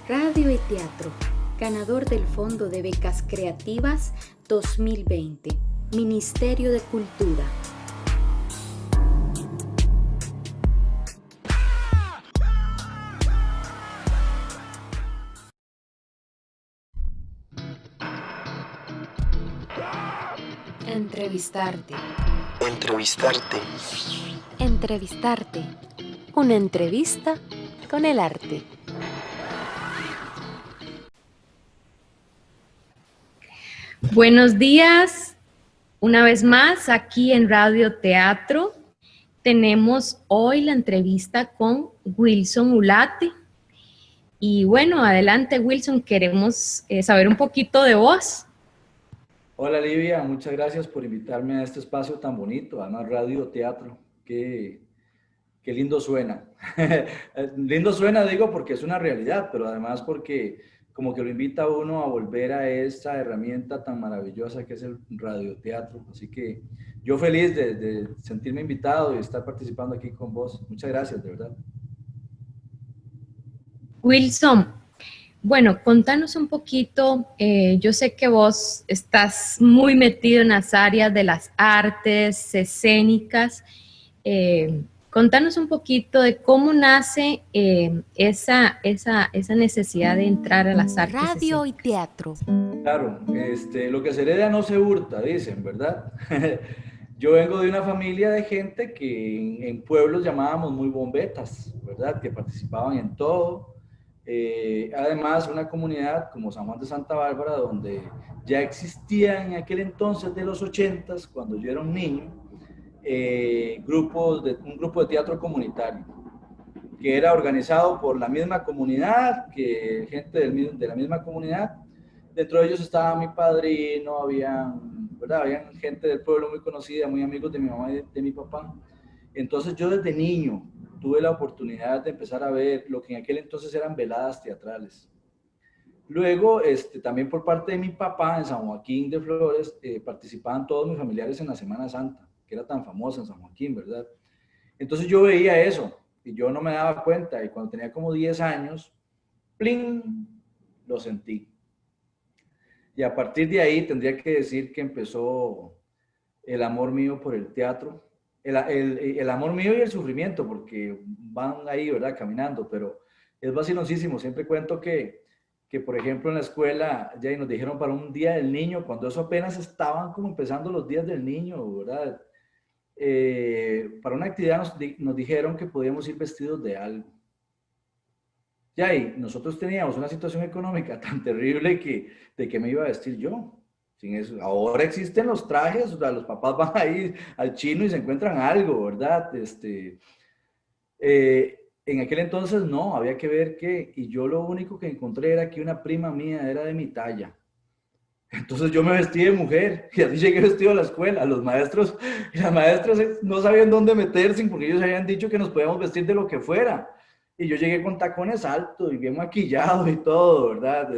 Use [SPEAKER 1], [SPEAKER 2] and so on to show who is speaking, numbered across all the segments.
[SPEAKER 1] Radio y Teatro, ganador del Fondo de Becas Creativas 2020, Ministerio de Cultura. Entrevistarte.
[SPEAKER 2] Entrevistarte.
[SPEAKER 1] Entrevistarte. Una entrevista con el arte. Buenos días, una vez más aquí en Radio Teatro. Tenemos hoy la entrevista con Wilson Ulate. Y bueno, adelante Wilson, queremos saber un poquito de vos.
[SPEAKER 3] Hola Livia, muchas gracias por invitarme a este espacio tan bonito, además Radio Teatro, qué lindo suena. Lindo suena digo porque es una realidad, pero además porque como que lo invita a uno a volver a esa herramienta tan maravillosa que es el radioteatro. Así que yo feliz de sentirme invitado y estar participando aquí con vos. Muchas gracias, de verdad.
[SPEAKER 1] Wilson, bueno, contanos un poquito, yo sé que vos estás muy metido en las áreas de las artes escénicas. Contanos un poquito de cómo nace esa necesidad de entrar a las artes
[SPEAKER 4] Radio y
[SPEAKER 1] escénicas.
[SPEAKER 4] teatro.
[SPEAKER 3] Claro, lo que se hereda no se hurta, dicen, ¿verdad? Yo vengo de una familia de gente que en pueblos llamábamos muy bombetas, ¿verdad? Que participaban en todo. Además, una comunidad como San Juan de Santa Bárbara, donde ya existía en aquel entonces de los 80s, cuando yo era un niño, un grupo de teatro comunitario, que era organizado por la misma comunidad, que gente de la misma comunidad. Dentro de ellos estaba mi padrino, ¿verdad? Habían gente del pueblo muy conocida, muy amigos de mi mamá y de mi papá. Entonces yo desde niño tuve la oportunidad de empezar a ver lo que en aquel entonces eran veladas teatrales. Luego, también por parte de mi papá en San Joaquín de Flores, participaban todos mis familiares en la Semana Santa, que era tan famosa en San Joaquín, ¿verdad? Entonces yo veía eso y yo no me daba cuenta, y cuando tenía como 10 años, ¡pling!, lo sentí. Y a partir de ahí tendría que decir que empezó el amor mío por el teatro, el amor mío y el sufrimiento, porque van ahí, ¿verdad?, caminando, pero es vaciloncísimo. Siempre cuento que, por ejemplo, en la escuela ya nos dijeron para un día del niño, cuando eso apenas estaban como empezando los días del niño, ¿verdad? Para una actividad nos dijeron que podíamos ir vestidos de algo. Ya, y nosotros teníamos una situación económica tan terrible de que me iba a vestir yo. Sin eso. Ahora existen los trajes, o sea, los papás van ahí al chino y se encuentran algo, ¿verdad? En aquel entonces no, había que ver qué, y yo lo único que encontré era que una prima mía era de mi talla. Entonces yo me vestí de mujer y así llegué vestido a la escuela. Los maestros y las maestras no sabían dónde meterse porque ellos habían dicho que nos podíamos vestir de lo que fuera. Y yo llegué con tacones altos y bien maquillado y todo, ¿verdad?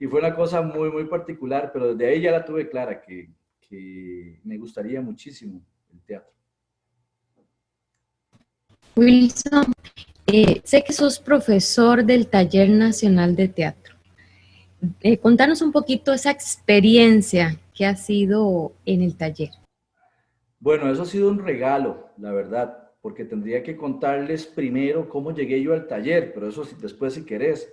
[SPEAKER 3] Y fue una cosa muy, muy particular, pero desde ahí ya la tuve clara que me gustaría muchísimo el teatro.
[SPEAKER 1] Wilson, sé que sos profesor del Taller Nacional de Teatro. Contanos un poquito esa experiencia que ha sido en el taller.
[SPEAKER 3] Bueno, eso ha sido un regalo, la verdad, porque tendría que contarles primero cómo llegué yo al taller, pero eso después si querés.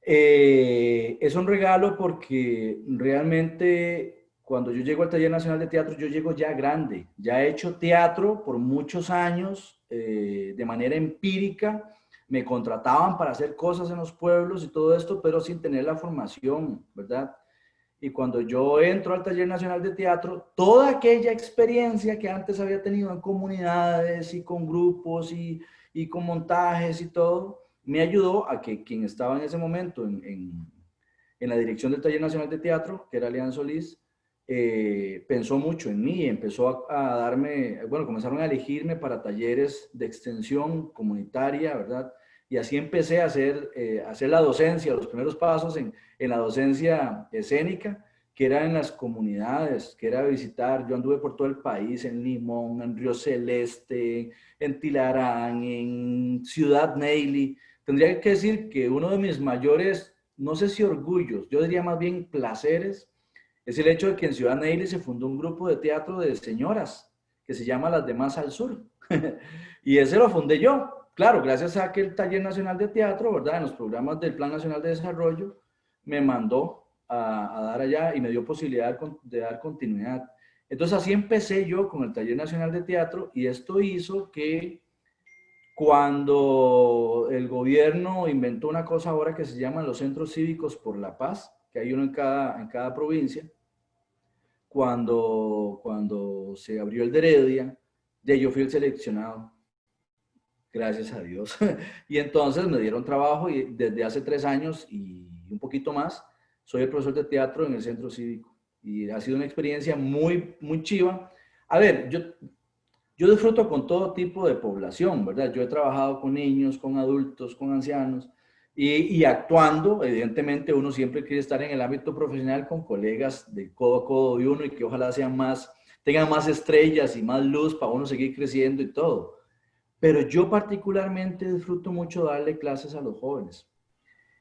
[SPEAKER 3] Es un regalo porque realmente cuando yo llego al Taller Nacional de Teatro, yo llego ya grande, ya he hecho teatro por muchos años, de manera empírica, me contrataban para hacer cosas en los pueblos y todo esto, pero sin tener la formación, ¿verdad? Y cuando yo entro al Taller Nacional de Teatro, toda aquella experiencia que antes había tenido en comunidades y con grupos y con montajes y todo, me ayudó a que quien estaba en ese momento en la dirección del Taller Nacional de Teatro, que era Leán Solís, pensó mucho en mí y empezó a darme, bueno, comenzaron a elegirme para talleres de extensión comunitaria, ¿verdad? Y así empecé a hacer la docencia, los primeros pasos en la docencia escénica, que era en las comunidades, que era visitar. Yo anduve por todo el país, en Limón, en Río Celeste, en Tilarán, en Ciudad Neyli, tendría que decir que uno de mis mayores, no sé si orgullos, yo diría más bien placeres, es el hecho de que en Ciudad Neily se fundó un grupo de teatro de señoras que se llama Las Demás al Sur. Y ese lo fundé yo. Claro, gracias a que el Taller Nacional de Teatro, ¿verdad? En los programas del Plan Nacional de Desarrollo, me mandó a dar allá y me dio posibilidad de dar continuidad. Entonces así empecé yo con el Taller Nacional de Teatro y esto hizo que cuando el gobierno inventó una cosa ahora que se llaman los centros cívicos por la paz, que hay uno en cada provincia, cuando se abrió el de Heredia, ya yo fui el seleccionado, gracias a Dios. Y entonces me dieron trabajo y desde hace 3 años y un poquito más, soy el profesor de teatro en el centro cívico. Y ha sido una experiencia muy, muy chiva. A ver, yo disfruto con todo tipo de población, ¿verdad? Yo he trabajado con niños, con adultos, con ancianos y actuando, evidentemente uno siempre quiere estar en el ámbito profesional con colegas de codo a codo de uno y que ojalá sean más, tengan más estrellas y más luz para uno seguir creciendo y todo. Pero yo particularmente disfruto mucho darle clases a los jóvenes.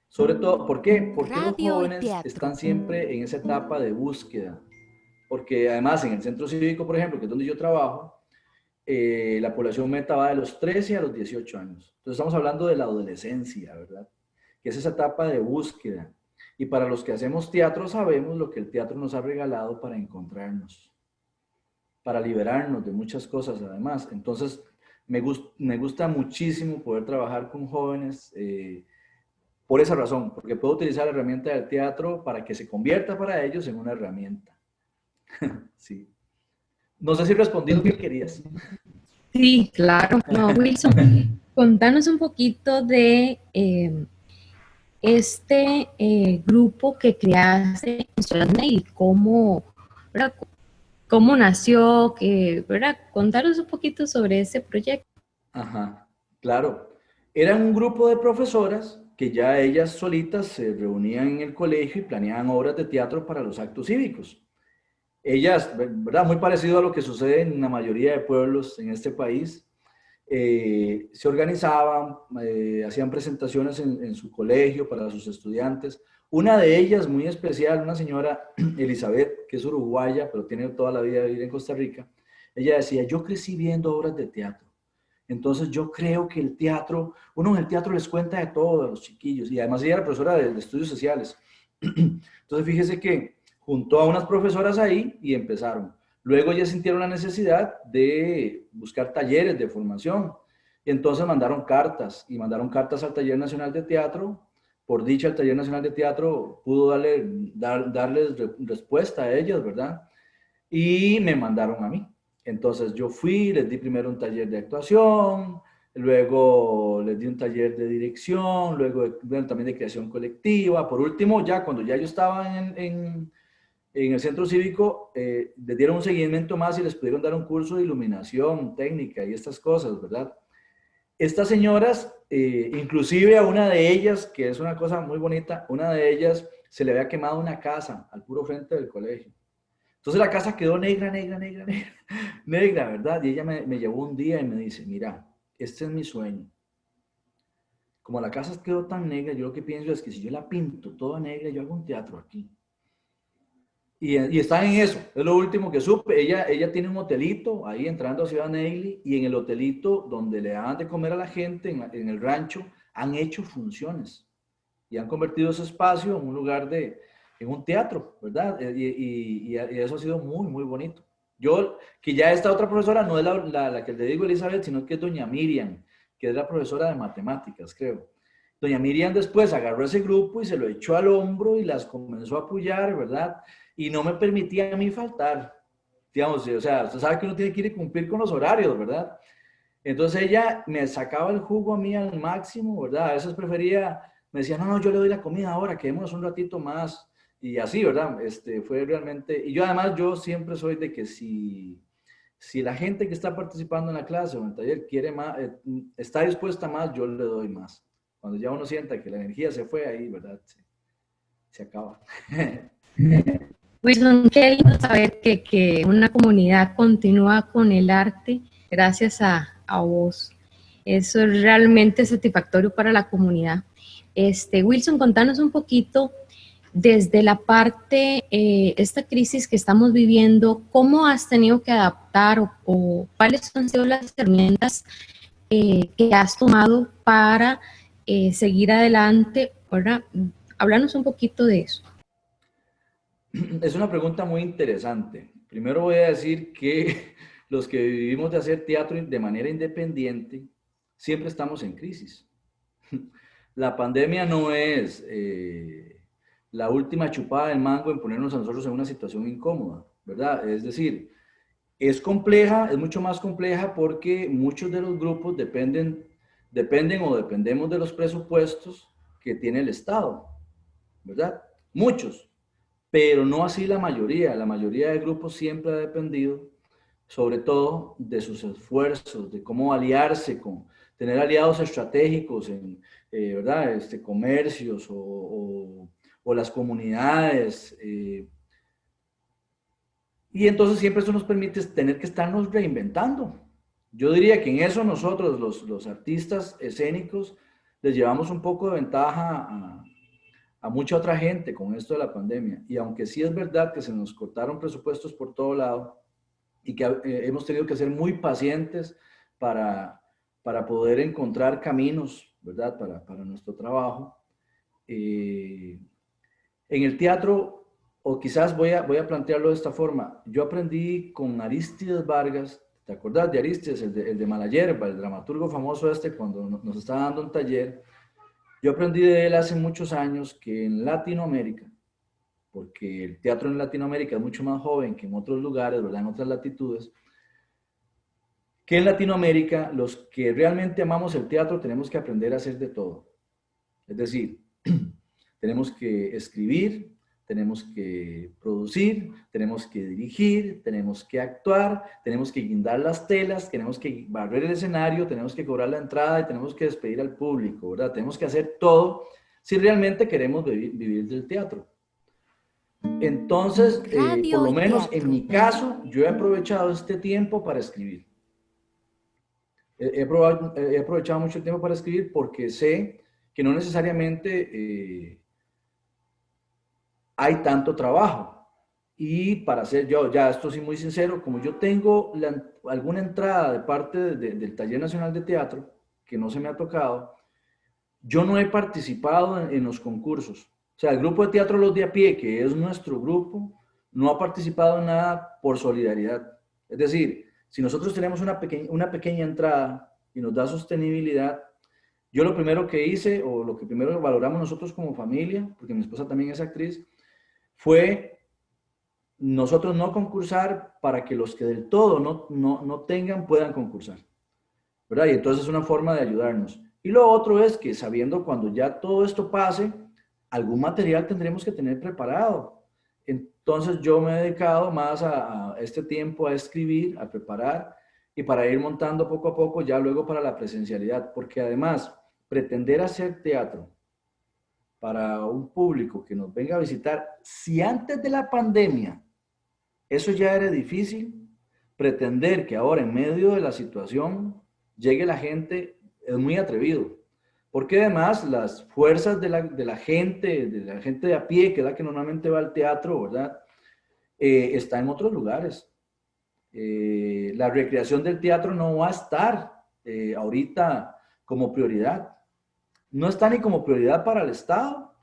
[SPEAKER 3] Sobre todo, ¿por qué? Porque los
[SPEAKER 4] Radio y
[SPEAKER 3] jóvenes
[SPEAKER 4] teatro.
[SPEAKER 3] están siempre en esa etapa de búsqueda. Porque además en el centro cívico, por ejemplo, que es donde yo trabajo, la población meta va de los 13 a los 18 años. Entonces estamos hablando de la adolescencia, ¿verdad? Que es esa etapa de búsqueda. Y para los que hacemos teatro sabemos lo que el teatro nos ha regalado para encontrarnos, para liberarnos de muchas cosas además. Entonces me gusta muchísimo poder trabajar con jóvenes por esa razón, porque puedo utilizar la herramienta del teatro para que se convierta para ellos en una herramienta. Sí. No sé si respondí lo que querías.
[SPEAKER 1] Sí, claro. No, Wilson, contanos un poquito de este grupo que creaste en Ciudad Neily, ¿verdad? Cómo nació, ¿verdad? Contanos un poquito sobre ese proyecto.
[SPEAKER 3] Ajá, claro. Eran un grupo de profesoras que ya ellas solitas se reunían en el colegio y planeaban obras de teatro para los actos cívicos. Ellas, ¿verdad? Muy parecido a lo que sucede en la mayoría de pueblos en este país, se organizaban, hacían presentaciones en su colegio para sus estudiantes. Una de ellas, muy especial, una señora, Elizabeth, que es uruguaya, pero tiene toda la vida de vivir en Costa Rica, ella decía, yo crecí viendo obras de teatro. Entonces yo creo que el teatro, uno en el teatro les cuenta de todo a los chiquillos, y además ella era profesora de estudios sociales. Entonces fíjese que juntó a unas profesoras ahí y empezaron. Luego ya sintieron la necesidad de buscar talleres de formación. Y entonces mandaron cartas al Taller Nacional de Teatro. Por dicha, el Taller Nacional de Teatro pudo darles respuesta a ellas, ¿verdad? Y me mandaron a mí. Entonces yo fui, les di primero un taller de actuación, luego les di un taller de dirección, luego bueno, también de creación colectiva. Por último, ya cuando ya yo estaba en el centro cívico, les dieron un seguimiento más y les pudieron dar un curso de iluminación técnica y estas cosas, ¿verdad? Estas señoras, inclusive a una de ellas, que es una cosa muy bonita, una de ellas se le había quemado una casa al puro frente del colegio. Entonces la casa quedó negra, negra, negra, negra, negra, ¿verdad? Y ella me llevó un día y me dice, mira, este es mi sueño. Como la casa quedó tan negra, yo lo que pienso es que si yo la pinto toda negra, yo hago un teatro aquí. Y está en eso, es lo último que supe. Ella tiene un hotelito ahí entrando a Ciudad Neily y en el hotelito donde le daban de comer a la gente en el rancho, han hecho funciones y han convertido ese espacio en un lugar en un teatro, ¿verdad? Y eso ha sido muy, muy bonito. Yo, que ya esta otra profesora no es la que le digo Elizabeth, sino que es doña Miriam, que es la profesora de matemáticas, creo. Doña Miriam después agarró ese grupo y se lo echó al hombro y las comenzó a apoyar, ¿verdad? Y no me permitía a mí faltar, digamos, o sea, usted sabe que uno tiene que ir y cumplir con los horarios, ¿verdad? Entonces ella me sacaba el jugo a mí al máximo, ¿verdad? A veces prefería, me decía, no, no, yo le doy la comida ahora, quedémonos un ratito más, y así, ¿verdad? Fue realmente, y yo además, yo siempre soy de que si la gente que está participando en la clase o en el taller quiere más, está dispuesta más, yo le doy más. Cuando ya uno sienta que la energía se fue ahí, ¿verdad? Se acaba.
[SPEAKER 1] Wilson, qué lindo saber que una comunidad continúa con el arte gracias a vos. Eso es realmente satisfactorio para la comunidad. Wilson, contanos un poquito desde la parte, esta crisis que estamos viviendo, ¿cómo has tenido que adaptar o cuáles han sido las herramientas que has tomado para seguir adelante? ¿Verdad? Háblanos un poquito de eso.
[SPEAKER 3] Es una pregunta muy interesante. Primero voy a decir que los que vivimos de hacer teatro de manera independiente, siempre estamos en crisis. La pandemia no es la última chupada del mango en ponernos a nosotros en una situación incómoda, ¿verdad? Es decir, es compleja, es mucho más compleja porque muchos de los grupos dependen o dependemos de los presupuestos que tiene el Estado, ¿verdad? Muchos, pero no así la mayoría. La mayoría de grupos siempre ha dependido, sobre todo, de sus esfuerzos, de cómo aliarse con, tener aliados estratégicos en, ¿verdad? Comercios o las comunidades. Y entonces siempre eso nos permite tener que estarnos reinventando. Yo diría que en eso nosotros, los artistas escénicos, les llevamos un poco de ventaja a mucha otra gente con esto de la pandemia. Y aunque sí es verdad que se nos cortaron presupuestos por todo lado y que hemos tenido que ser muy pacientes para poder encontrar caminos, ¿verdad? Para nuestro trabajo. En el teatro, o quizás voy a plantearlo de esta forma, yo aprendí con Arístides Vargas. ¿Te acordás de Arístides, el de Malayerba, el dramaturgo famoso cuando nos estaba dando un taller? Yo aprendí de él hace muchos años que en Latinoamérica, porque el teatro en Latinoamérica es mucho más joven que en otros lugares, ¿verdad? En otras latitudes, que en Latinoamérica los que realmente amamos el teatro tenemos que aprender a hacer de todo. Es decir, tenemos que escribir, tenemos que producir, tenemos que dirigir, tenemos que actuar, tenemos que guindar las telas, tenemos que barrer el escenario, tenemos que cobrar la entrada y tenemos que despedir al público, ¿verdad? Tenemos que hacer todo si realmente queremos vivir del teatro. Entonces, por lo menos en mi caso, yo he aprovechado este tiempo para escribir. He aprovechado mucho el tiempo para escribir porque sé que no necesariamente hay tanto trabajo. Y para ser yo, ya esto sí muy sincero, como yo tengo alguna entrada de parte del Taller Nacional de Teatro, que no se me ha tocado, yo no he participado en los concursos. O sea, el grupo de teatro Los de a Pie, que es nuestro grupo, no ha participado en nada por solidaridad. Es decir, si nosotros tenemos una pequeña entrada y nos da sostenibilidad, yo lo primero que hice, o lo que primero valoramos nosotros como familia, porque mi esposa también es actriz, fue nosotros no concursar para que los que del todo no tengan puedan concursar, ¿verdad? Y entonces es una forma de ayudarnos. Y lo otro es que sabiendo cuando ya todo esto pase, algún material tendremos que tener preparado. Entonces yo me he dedicado más a este tiempo a escribir, a preparar y para ir montando poco a poco ya luego para la presencialidad, porque además pretender hacer teatro para un público que nos venga a visitar, si antes de la pandemia eso ya era difícil, pretender que ahora en medio de la situación llegue la gente es muy atrevido. Porque además las fuerzas de la gente de a pie, que es la que normalmente va al teatro, ¿verdad? Está en otros lugares. La recreación del teatro no va a estar ahorita como prioridad. No está ni como prioridad para el Estado,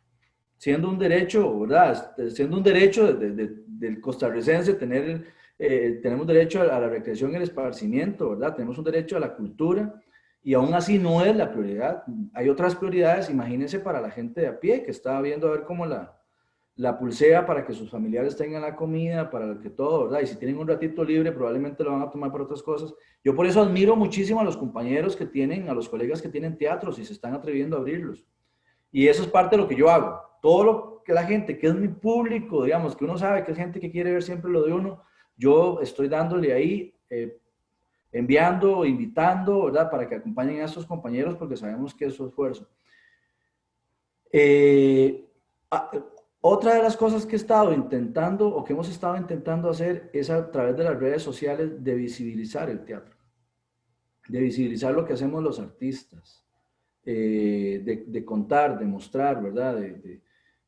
[SPEAKER 3] siendo un derecho, ¿verdad? Siendo un derecho del costarricense tener, tenemos derecho a la recreación y el esparcimiento, ¿verdad? Tenemos un derecho a la cultura y aún así no es la prioridad. Hay otras prioridades, imagínense para la gente de a pie que está viendo a ver cómo la pulsea para que sus familiares tengan la comida, para que todo, ¿verdad? Y si tienen un ratito libre, probablemente lo van a tomar para otras cosas. Yo por eso admiro muchísimo a los compañeros que tienen, a los colegas que tienen teatros y se están atreviendo a abrirlos. Y eso es parte de lo que yo hago. Todo lo que la gente, que es mi público, digamos, que uno sabe que es gente que quiere ver siempre lo de uno, yo estoy dándole ahí, enviando, invitando, ¿verdad? Para que acompañen a estos compañeros porque sabemos que es su esfuerzo. Otra de las cosas que he estado intentando o que hemos estado intentando hacer es a través de las redes sociales de visibilizar el teatro. de visibilizar lo que hacemos los artistas, de contar, de mostrar, ¿verdad?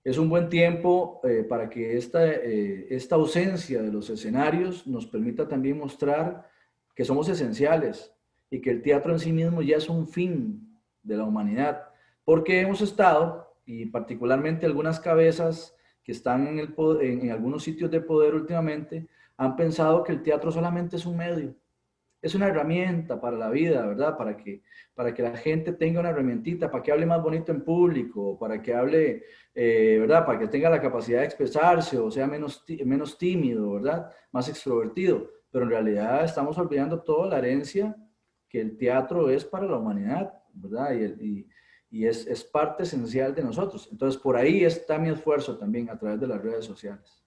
[SPEAKER 3] Es un buen tiempo para que esta ausencia de los escenarios nos permita también mostrar que somos esenciales y que el teatro en sí mismo ya es un fin de la humanidad, porque hemos estado, y particularmente algunas cabezas que están en algunos sitios de poder últimamente, han pensado que el teatro solamente es un medio, es una herramienta para la vida, ¿verdad? Para que la gente tenga una herramientita, para que hable más bonito en público, para que hable, ¿verdad? Para que tenga la capacidad de expresarse o sea menos tímido, ¿verdad? Más extrovertido. Pero en realidad estamos olvidando toda la herencia que el teatro es para la humanidad, ¿verdad? Y es parte esencial de nosotros. Entonces, por ahí está mi esfuerzo también a través de las redes sociales.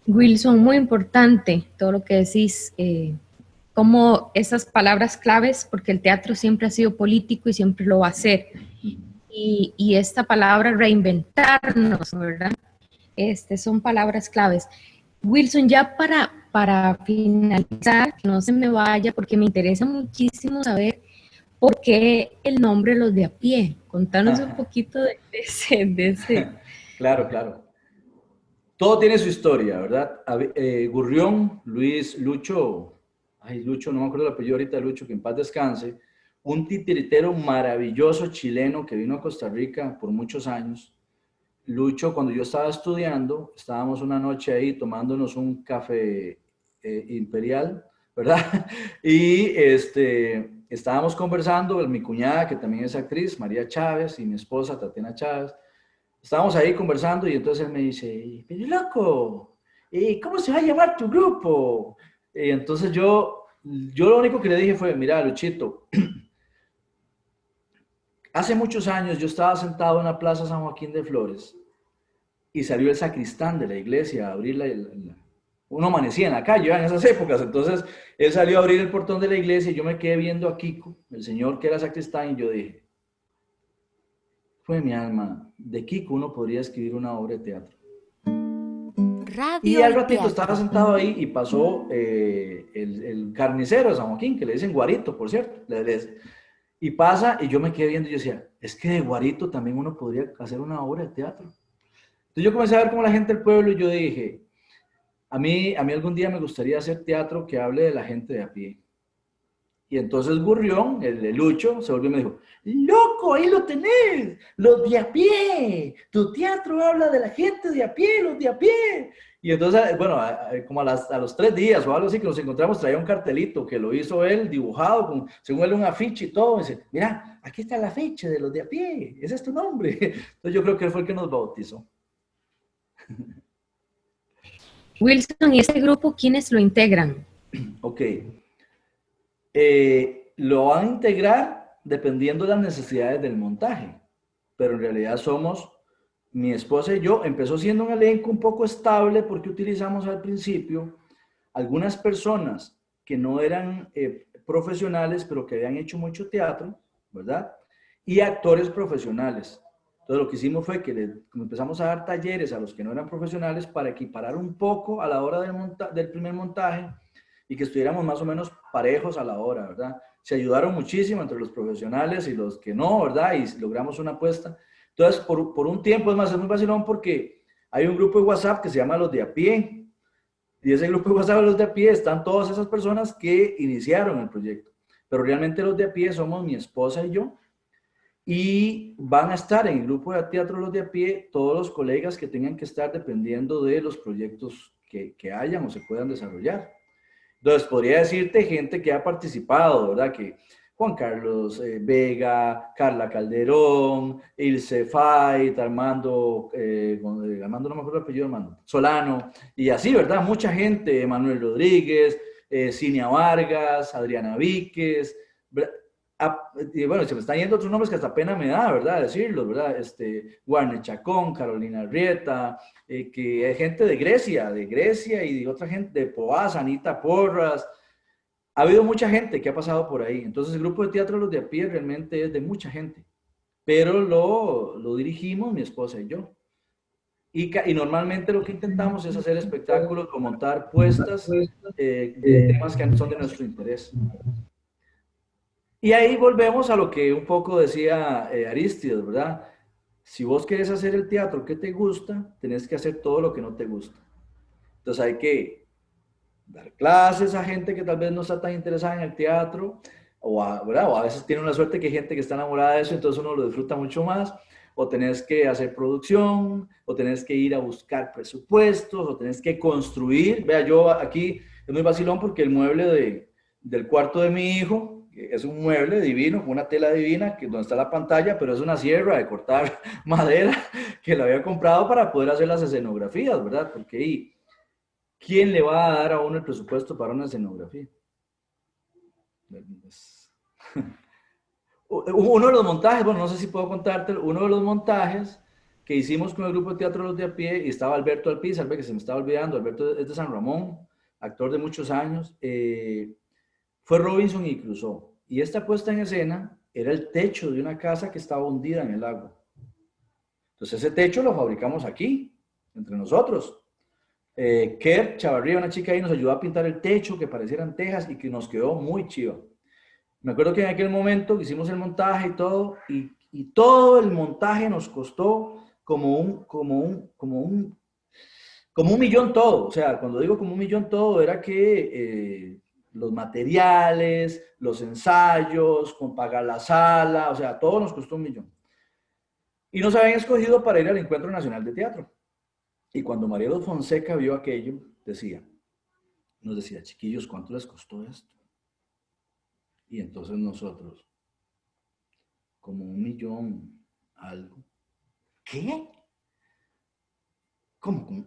[SPEAKER 1] Wilson, muy importante todo lo que decís, como esas palabras claves, porque el teatro siempre ha sido político y siempre lo va a ser. Y esta palabra reinventarnos, ¿verdad? Son palabras claves. Wilson, ya para finalizar, que no se me vaya, porque me interesa muchísimo saber por qué el nombre Los de a pie. Contanos un poquito de ese.
[SPEAKER 3] Claro, claro. Todo tiene su historia, ¿verdad? Gurrión, Luis, Lucho, ay, Lucho, no me acuerdo el apellido ahorita, Lucho, que en paz descanse, un titiritero maravilloso chileno que vino a Costa Rica por muchos años. Lucho, cuando yo estaba estudiando, estábamos una noche ahí tomándonos un café imperial, ¿verdad? Y estábamos conversando, mi cuñada, que también es actriz, María Chávez, y mi esposa, Tatiana Chávez. Estábamos ahí conversando y entonces él me dice, pero loco, ¿cómo se va a llamar tu grupo? Y entonces yo lo único que le dije fue, mira, Luchito, hace muchos años yo estaba sentado en la Plaza San Joaquín de Flores y salió el sacristán de la iglesia a abrir uno amanecía en la calle en esas épocas, entonces él salió a abrir el portón de la iglesia y yo me quedé viendo a Kiko, el señor que era sacristán, y yo dije, fue mi alma, de Kiko uno podría escribir una obra de teatro. Y
[SPEAKER 4] Radio
[SPEAKER 3] al
[SPEAKER 4] al
[SPEAKER 3] ratito
[SPEAKER 4] teatro.
[SPEAKER 3] estaba sentado ahí y pasó el carnicero de San Joaquín, que le dicen Guarito, por cierto. Y pasa y yo me quedé viendo y yo decía, es que de Guarito también uno podría hacer una obra de teatro. Entonces yo comencé a ver como la gente del pueblo y yo dije, a mí algún día me gustaría hacer teatro que hable de la gente de a pie. Y entonces Gurrión, el de Lucho, se volvió y me dijo, loco, ahí lo tenés, los de a pie, tu teatro habla de la gente de a pie, los de a pie. Y entonces, bueno, como a los 3 días o algo así que nos encontramos, traía un cartelito que lo hizo él, dibujado, según él un afiche y todo, y dice, mira, aquí está el afiche de los de a pie, ese es tu nombre. Entonces yo creo que él fue el que nos bautizó.
[SPEAKER 1] Wilson, ¿y ese grupo quiénes lo integran?
[SPEAKER 3] Ok. Lo van a integrar dependiendo de las necesidades del montaje, pero en realidad somos, mi esposa y yo, empezó siendo un elenco un poco estable porque utilizamos al principio algunas personas que no eran profesionales, pero que habían hecho mucho teatro, ¿verdad? Y actores profesionales. Entonces lo que hicimos fue que empezamos a dar talleres a los que no eran profesionales para equiparar un poco a la hora del primer montaje y que estuviéramos más o menos parejos a la hora, ¿verdad? Se ayudaron muchísimo entre los profesionales y los que no, ¿verdad? Y logramos una apuesta. Entonces, por un tiempo, es más, es muy vacilón porque hay un grupo de WhatsApp que se llama Los de a Pie. Y ese grupo de WhatsApp de Los de a Pie están todas esas personas que iniciaron el proyecto. Pero realmente Los de a Pie somos mi esposa y yo. Y van a estar en el grupo de teatro Los de a Pie todos los colegas que tengan que estar dependiendo de los proyectos que hayan o se puedan desarrollar. Entonces, podría decirte gente que ha participado, ¿verdad? Que Juan Carlos Vega, Carla Calderón, Ilse Fait, Armando, Armando no me acuerdo el apellido, Armando, Solano, y así, ¿verdad? Mucha gente, Manuel Rodríguez, Cinia Vargas, Adriana Víquez, y bueno, se me están yendo otros nombres que hasta pena me da, ¿verdad? Decirlos, ¿verdad? Warner Chacón, Carolina Rieta, que hay gente de Grecia y de otra gente, de Poás, Anita Porras. Ha habido mucha gente que ha pasado por ahí. Entonces el grupo de teatro Los de a Pie realmente es de mucha gente, pero lo dirigimos mi esposa y yo. Y normalmente lo que intentamos es hacer espectáculos o montar puestas de temas que son de nuestro interés. Y ahí volvemos a lo que un poco decía Arístides, ¿verdad? Si vos querés hacer el teatro que te gusta, tenés que hacer todo lo que no te gusta. Entonces hay que dar clases a gente que tal vez no está tan interesada en el teatro, ¿verdad? O a veces tiene una suerte que hay gente que está enamorada de eso, entonces uno lo disfruta mucho más, o tenés que hacer producción, o tenés que ir a buscar presupuestos, o tenés que construir. Vea, yo aquí es muy vacilón porque el mueble del cuarto de mi hijo es un mueble divino, con una tela divina, que donde está la pantalla, pero es una sierra de cortar madera que la había comprado para poder hacer las escenografías, ¿verdad? Porque ahí, ¿quién le va a dar a uno el presupuesto para una escenografía? Uno de los montajes, bueno, no sé si puedo contarte, uno de los montajes que hicimos con el grupo de teatro Los de a Pie, y estaba Alberto Alpizar, que se me estaba olvidando, Alberto es de San Ramón, actor de muchos años, fue Robinson y Crusoe. Y esta puesta en escena era el techo de una casa que estaba hundida en el agua. Entonces ese techo lo fabricamos aquí, entre nosotros. Kerr Chavarría, una chica ahí, nos ayudó a pintar el techo, que parecieran tejas y que nos quedó muy chiva. Me acuerdo que en aquel momento hicimos el montaje y todo, y todo el montaje nos costó como un millón todo. O sea, cuando digo como un millón todo, era que los materiales, los ensayos, con pagar la sala, o sea, todo nos costó un millón. Y nos habían escogido para ir al Encuentro Nacional de Teatro. Y cuando María Fonseca vio aquello, nos decía, chiquillos, ¿cuánto les costó esto? Y entonces nosotros, como un millón, algo. ¿Qué? ¿Cómo?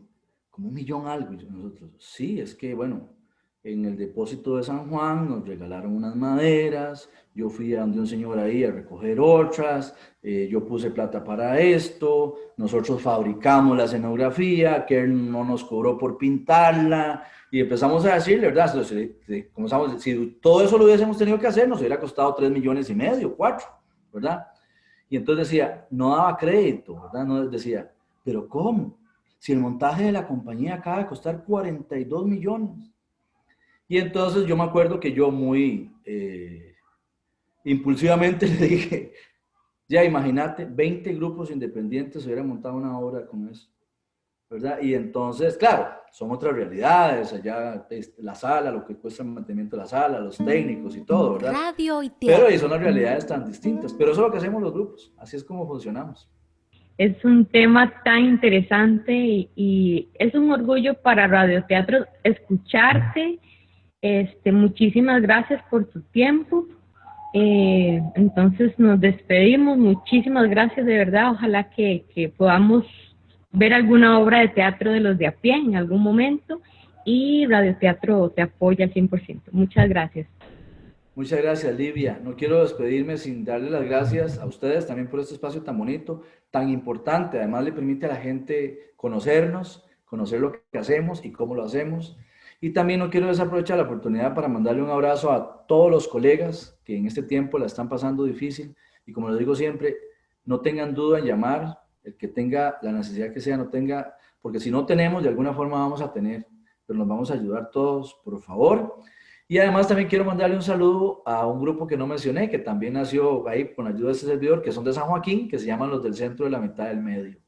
[SPEAKER 3] Como un millón algo. Y nosotros, sí, es que, bueno, en el depósito de San Juan nos regalaron unas maderas, yo fui a donde un señor ahí a recoger otras, yo puse plata para esto, nosotros fabricamos la escenografía, que él no nos cobró por pintarla, y empezamos a decirle, ¿verdad? Comenzamos, si todo eso lo hubiésemos tenido que hacer, nos hubiera costado 3,5 millones, 4, ¿verdad? Y entonces decía, no daba crédito, ¿verdad? No decía, ¿pero cómo? Si el montaje de la compañía acaba de costar 42 millones. Y entonces yo me acuerdo que yo muy impulsivamente le dije, ya imagínate, 20 grupos independientes hubieran montado una obra con eso, ¿verdad? Y entonces, claro, son otras realidades, allá la sala, lo que cuesta el mantenimiento de la sala, los técnicos y todo, ¿verdad?
[SPEAKER 4] Radio y teatro.
[SPEAKER 3] Pero ahí son las realidades tan distintas, pero eso es lo que hacemos los grupos, así es como funcionamos.
[SPEAKER 1] Es un tema tan interesante y es un orgullo para Radioteatro escucharte. Muchísimas gracias por tu tiempo. Entonces nos despedimos. Muchísimas gracias, de verdad. Ojalá que podamos ver alguna obra de teatro de Los de a Pie en algún momento, y Radioteatro te apoya al 100%. Muchas gracias.
[SPEAKER 3] Muchas gracias, Livia. No quiero despedirme sin darle las gracias a ustedes también por este espacio tan bonito, tan importante. Además, le permite a la gente conocernos, conocer lo que hacemos y cómo lo hacemos. Y también no quiero desaprovechar la oportunidad para mandarle un abrazo a todos los colegas que en este tiempo la están pasando difícil. Y como les digo siempre, no tengan duda en llamar, el que tenga la necesidad que sea, no tenga, porque si no tenemos, de alguna forma vamos a tener, pero nos vamos a ayudar todos, por favor. Y además también quiero mandarle un saludo a un grupo que no mencioné, que también nació ahí con ayuda de este servidor, que son de San Joaquín, que se llaman los del Centro de la Mitad del Medio.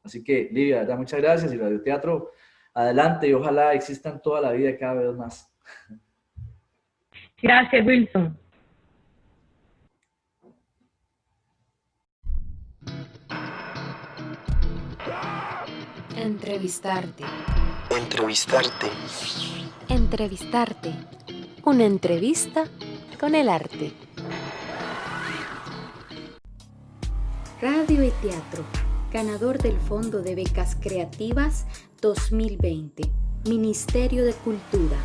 [SPEAKER 3] Así que, Livia, ¿verdad? Muchas gracias, y Radioteatro, adelante, y ojalá existan toda la vida y cada vez más.
[SPEAKER 1] Gracias, Wilson.
[SPEAKER 4] Entrevistarte.
[SPEAKER 2] Entrevistarte.
[SPEAKER 4] Entrevistarte. Una entrevista con el arte. Radio y teatro. Ganador del Fondo de Becas Creativas 2020. Ministerio de Cultura.